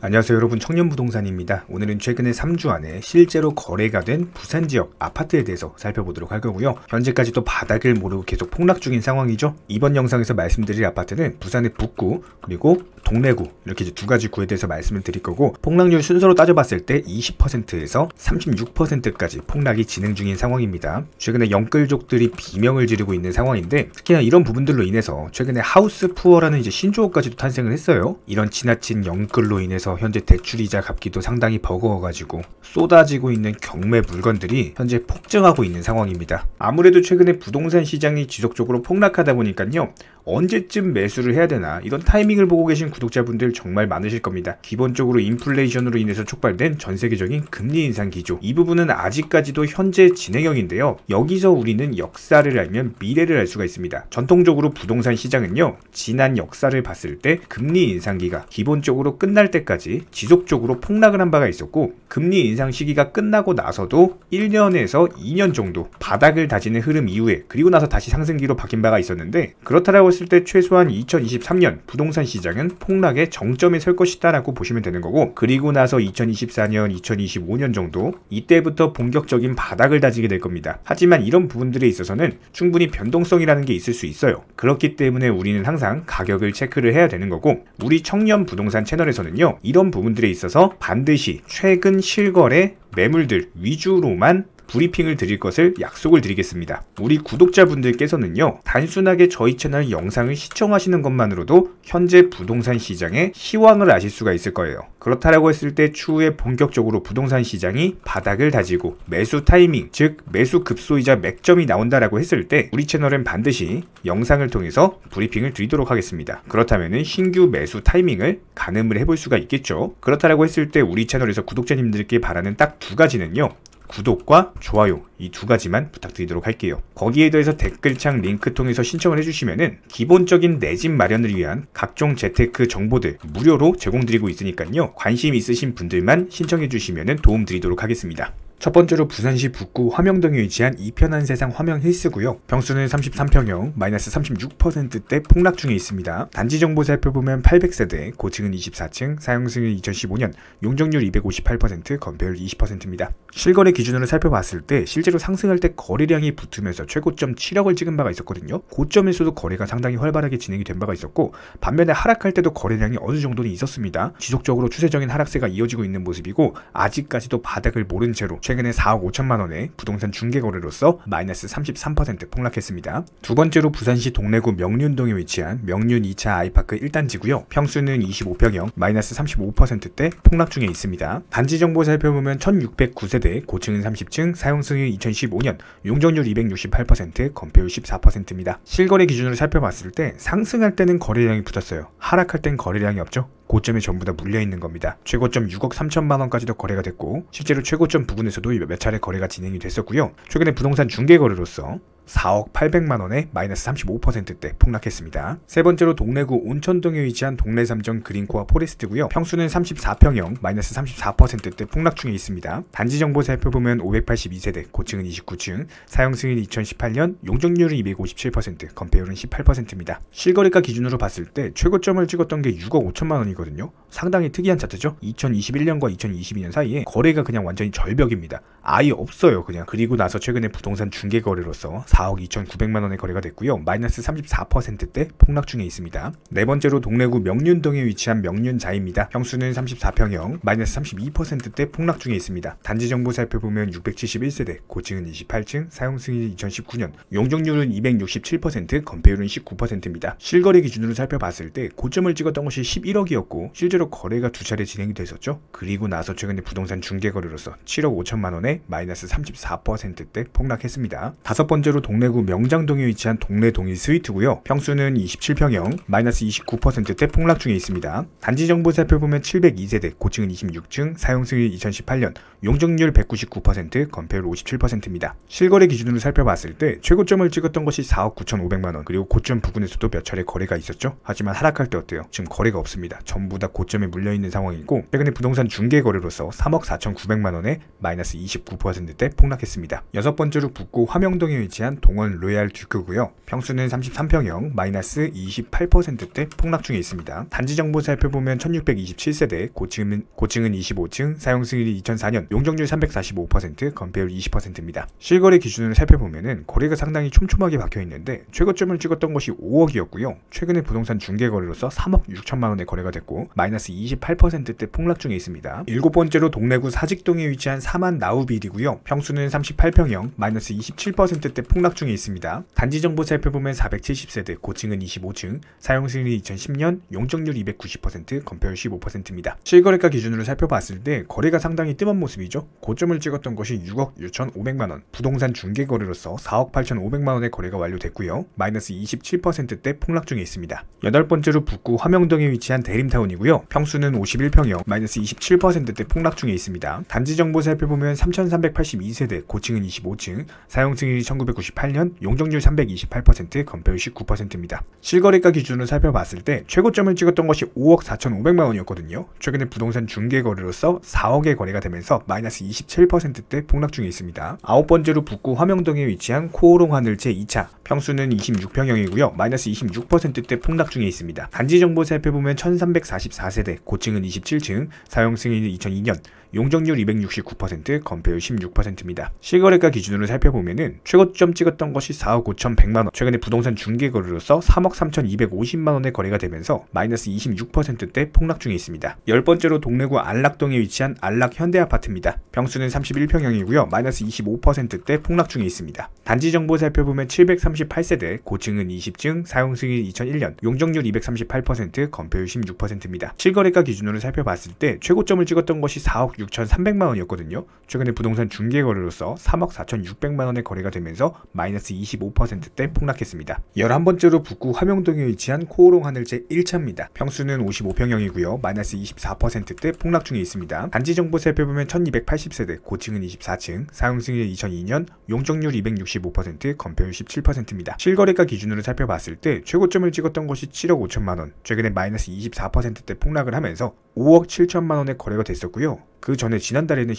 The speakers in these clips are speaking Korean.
안녕하세요 여러분, 청년부동산입니다. 오늘은 최근에 3주 안에 실제로 거래가 된 부산지역 아파트에 대해서 살펴보도록 할 거고요. 현재까지도 바닥을 모르고 계속 폭락 중인 상황이죠. 이번 영상에서 말씀드릴 아파트는 부산의 북구 그리고 동래구, 이렇게 이제 두 가지 구에 대해서 말씀을 드릴 거고, 폭락률 순서로 따져봤을 때 20%에서 36%까지 폭락이 진행 중인 상황입니다. 최근에 영끌족들이 비명을 지르고 있는 상황인데, 특히나 이런 부분들로 인해서 최근에 하우스 푸어라는 이제 신조어까지도 탄생을 했어요. 이런 지나친 영끌로 인해서 현재 대출이자 갚기도 상당히 버거워가지고 쏟아지고 있는 경매 물건들이 현재 폭증하고 있는 상황입니다. 아무래도 최근에 부동산 시장이 지속적으로 폭락하다 보니까요, 언제쯤 매수를 해야 되나 이런 타이밍을 보고 계신 구독자분들 정말 많으실 겁니다. 기본적으로 인플레이션으로 인해서 촉발된 전세계적인 금리 인상 기조, 이 부분은 아직까지도 현재 진행형인데요. 여기서 우리는 역사를 알면 미래를 알 수가 있습니다. 전통적으로 부동산 시장은요, 지난 역사를 봤을 때 금리 인상기가 기본적으로 끝날 때까지 지속적으로 폭락을 한 바가 있었고, 금리 인상 시기가 끝나고 나서도 1년에서 2년 정도 바닥을 다지는 흐름 이후에 그리고 나서 다시 상승기로 바뀐 바가 있었는데, 그렇다라고 했을 때 최소한 2023년 부동산 시장은 폭락의 정점에 설 것이다 라고 보시면 되는 거고, 그리고 나서 2024년, 2025년 정도 이때부터 본격적인 바닥을 다지게 될 겁니다. 하지만 이런 부분들에 있어서는 충분히 변동성이라는 게 있을 수 있어요. 그렇기 때문에 우리는 항상 가격을 체크를 해야 되는 거고, 우리 청년 부동산 채널에서는요, 이런 부분들에 있어서 반드시 최근 실거래 매물들 위주로만 브리핑을 드릴 것을 약속을 드리겠습니다. 우리 구독자분들께서는요, 단순하게 저희 채널 영상을 시청하시는 것만으로도 현재 부동산 시장의 시황을 아실 수가 있을 거예요. 그렇다라고 했을 때 추후에 본격적으로 부동산 시장이 바닥을 다지고 매수 타이밍, 즉 매수 급소이자 맥점이 나온다라고 했을 때 우리 채널은 반드시 영상을 통해서 브리핑을 드리도록 하겠습니다. 그렇다면은 신규 매수 타이밍을 가늠을 해볼 수가 있겠죠. 그렇다라고 했을 때 우리 채널에서 구독자님들께 바라는 딱 두 가지는요, 구독과 좋아요, 이 두 가지만 부탁드리도록 할게요. 거기에 더해서 댓글창 링크 통해서 신청을 해주시면은 기본적인 내 집 마련을 위한 각종 재테크 정보들 무료로 제공드리고 있으니까요, 관심 있으신 분들만 신청해 주시면은 도움 드리도록 하겠습니다. 첫 번째로 부산시 북구 화명동에 위치한 이편한 세상 화명 힐스고요. 평수는 33평형, 마이너스 36%대 폭락 중에 있습니다. 단지 정보 살펴보면 800세대, 고층은 24층, 사용승일 2015년, 용적률 258%, 건폐율 20%입니다. 실거래 기준으로 살펴봤을 때 실제로 상승할 때 거래량이 붙으면서 최고점 7억을 찍은 바가 있었거든요. 고점에서도 거래가 상당히 활발하게 진행이 된 바가 있었고, 반면에 하락할 때도 거래량이 어느 정도는 있었습니다. 지속적으로 추세적인 하락세가 이어지고 있는 모습이고, 아직까지도 바닥을 모른 채로 최근에 4억 5천만 원의 부동산 중개거래로서 마이너스 33% 폭락했습니다. 두 번째로 부산시 동래구 명륜동에 위치한 명륜 2차 아이파크 1단지고요. 평수는 25평형, 마이너스 35%대 폭락 중에 있습니다. 단지 정보 살펴보면 1609세대, 고층은 30층, 사용승일 2015년, 용적률 268%, 건폐율 14%입니다. 실거래 기준으로 살펴봤을 때 상승할 때는 거래량이 붙었어요. 하락할 땐 거래량이 없죠. 고점에 전부 다 물려있는 겁니다. 최고점 6억 3천만 원까지도 거래가 됐고, 실제로 최고점 부근에서도 몇 차례 거래가 진행이 됐었고요. 최근에 부동산 중개거래로서 4억 8백만 원에 마이너스 35%대 폭락했습니다. 세 번째로 동래구 온천동에 위치한 동래삼정 그린코아 포레스트고요. 평수는 34평형, 마이너스 34%대 폭락 중에 있습니다. 단지 정보 살펴보면 582세대, 고층은 29층, 사용승일 2018년, 용적률은 257%, 건폐율은 18%입니다. 실거래가 기준으로 봤을 때 최고점을 찍었던 게 6억 5천만 원이거든요. 상당히 특이한 차트죠. 2021년과 2022년 사이에 거래가 그냥 완전히 절벽입니다. 아예 없어요, 그냥. 그리고 나서 최근에 부동산 중개거래로서 4억 2,900만 원의 거래가 됐고요. 마이너스 34%대 폭락 중에 있습니다. 네 번째로 동래구 명륜동에 위치한 명륜자입니다. 평수는 34평형, 마이너스 32%대 폭락 중에 있습니다. 단지 정보 살펴보면 671세대, 고층은 28층, 사용승일 2019년, 용적률은 267%, 건폐율은 19%입니다. 실거래 기준으로 살펴봤을 때 고점을 찍었던 것이 11억이었고 실제로 거래가 두 차례 진행이 됐었죠. 그리고 나서 최근에 부동산 중개거래로서 7억 5천만 원에 마이너스 34%대 폭락했습니다. 다섯 번째로 동래구 명장동에 위치한 동래동일 스위트고요. 평수는 27평형, 마이너스 29%대 폭락 중에 있습니다. 단지 정보 살펴보면 702세대, 고층은 26층, 사용승일 2018년, 용적률 199%, 건폐율 57%입니다. 실거래 기준으로 살펴봤을 때 최고점을 찍었던 것이 4억 9,500만 원, 그리고 고점 부근에서도 몇 차례 거래가 있었죠. 하지만 하락할 때 어때요? 지금 거래가 없습니다. 전부 다 고점에 물려있는 상황이고, 최근에 부동산 중개거래로서 3억 4,900만 원에 마이너스 29%대 폭락했습니다. 여섯 번째로 북구 화명동에 위치한 위치한 동원 로얄 듀크고요. 평수는 33평형 마이너스 28%대 폭락 중에 있습니다. 단지 정보 살펴보면 1627세대, 고층은 25층, 사용 승일이 2004년, 용적률 345%, 건폐율 20%입니다. 실거래 기준으로 살펴보면은 거래가 상당히 촘촘하게 박혀 있는데 최고점을 찍었던 것이 5억이었고요. 최근에 부동산 중개 거래로서 3억 6천만 원에 거래가 됐고 마이너스 28%대 폭락 중에 있습니다. 일곱 번째로 동래구 사직동에 위치한 사만 나우빌이고요. 평수는 38평형 마이너스 27%대 폭락 중에 있습니다. 단지 정보 살펴보면 470세대, 고층은 25층, 사용 승일이 2010년, 용적률 290%, 건폐율 15%입니다. 실거래가 기준으로 살펴봤을 때 거래가 상당히 뜸한 모습이죠. 고점을 찍었던 것이 6억 6,500만 원, 부동산 중개 거래로서 4억 8,500만 원의 거래가 완료됐고요. 마이너스 27%대 폭락 중에 있습니다. 여덟 번째로 북구 화명동에 위치한 대림타운이고요. 평수는 51평형, 마이너스 27%대 폭락 중에 있습니다. 단지 정보 살펴보면 3,382세대, 고층은 25층, 사용 승일이 1998년, 용적률 328%, 건폐율 19%입니다. 실거래가 기준으로 살펴봤을 때 최고점을 찍었던 것이 5억 4,500만 원이었거든요. 최근에 부동산 중개 거래로서 4억의 거래가 되면서 마이너스 27%대 폭락 중에 있습니다. 아홉 번째로 북구 화명동에 위치한 코오롱 하늘채 2차, 평수는 26평형이고요. 마이너스 26%대 폭락 중에 있습니다. 단지 정보 살펴보면 1344세대, 고층은 27층, 사용 승인이 2002년, 용적률 269%, 건폐율 16%입니다. 실거래가 기준으로 살펴보면은 최고점 찍었던 것이 4억 5,100만원, 최근에 부동산 중개 거래로서 3억 3,250만원의 거래가 되면서 마이너스 26%대 폭락 중에 있습니다. 열 번째로 동래구 안락동에 위치한 안락 현대아파트입니다. 평수는 31평형이고요. 마이너스 25%대 폭락 중에 있습니다. 단지 정보 살펴보면 738세대, 고층은 20층, 사용 승일 2001년, 용적률 238%, 건폐율 16%입니다. 실거래가 기준으로 살펴봤을 때 최고점을 찍었던 것이 4억 6,300만 원이었거든요. 최근에 부동산 중개 거래로서 3억 4,600만 원의 거래가 되면서 마이너스 25%대 폭락했습니다. 11번째로 북구 화명동에 위치한 코오롱 하늘채 1차입니다. 평수는 55평형이고요. 마이너스 24%대 폭락 중에 있습니다. 단지 정보 살펴보면 1280세대, 고층은 24층, 사용 승일 2002년, 용적률 265%, 건폐율 17%입니다. 실거래가 기준으로 살펴봤을 때 최고점을 찍었던 것이 7억 5천만 원, 최근에 마이너스 24%대 폭락을 하면서 5억 7천만 원의 거래가 됐었고요. 그 전에 지난달에는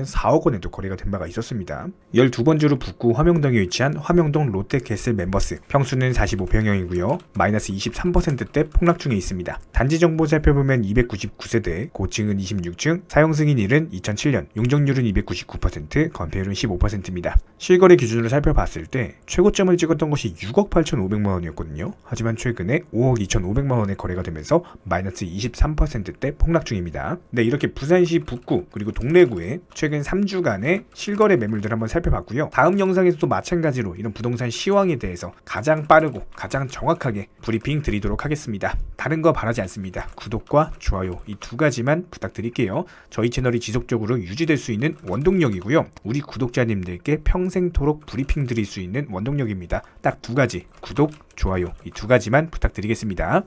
4억 원에도 거래가 된 바가 있었습니다. 12번째로 북구 화명동에 위치한 화명동 롯데캐슬 멤버스, 평수는 45평형이고요. 마이너스 23%대 폭락 중에 있습니다. 단지 정보 살펴보면 299세대, 고층은 26층, 사용 승인일은 2007년, 용적률은 299%, 건폐율은 15%입니다. 실거래 기준으로 살펴봤을 때 최고점을 찍었던 것이 6억 8,500만 원이었거든요. 하지만 최근에 5억 2,500만 원의 거래가 되면서 마이너스 23%대 폭락 중입니다. 네, 이렇게 부산시 북구 그리고 동래구의 최근 3주간의 실거래 매물들 한번 살펴봤고요. 다음 영상에서도 마찬가지로 이런 부동산 시황에 대해서 가장 빠르고 가장 정확하게 브리핑 드리도록 하겠습니다. 다른 거 바라지 않습니다. 구독과 좋아요 이 두 가지만 부탁드릴게요. 저희 채널이 지속적으로 유지될 수 있는 원동력이고요. 우리 구독자님들께 평생토록 브리핑 드릴 수 있는 원동력입니다. 딱 두 가지, 구독, 좋아요 이 두 가지만 부탁드리겠습니다.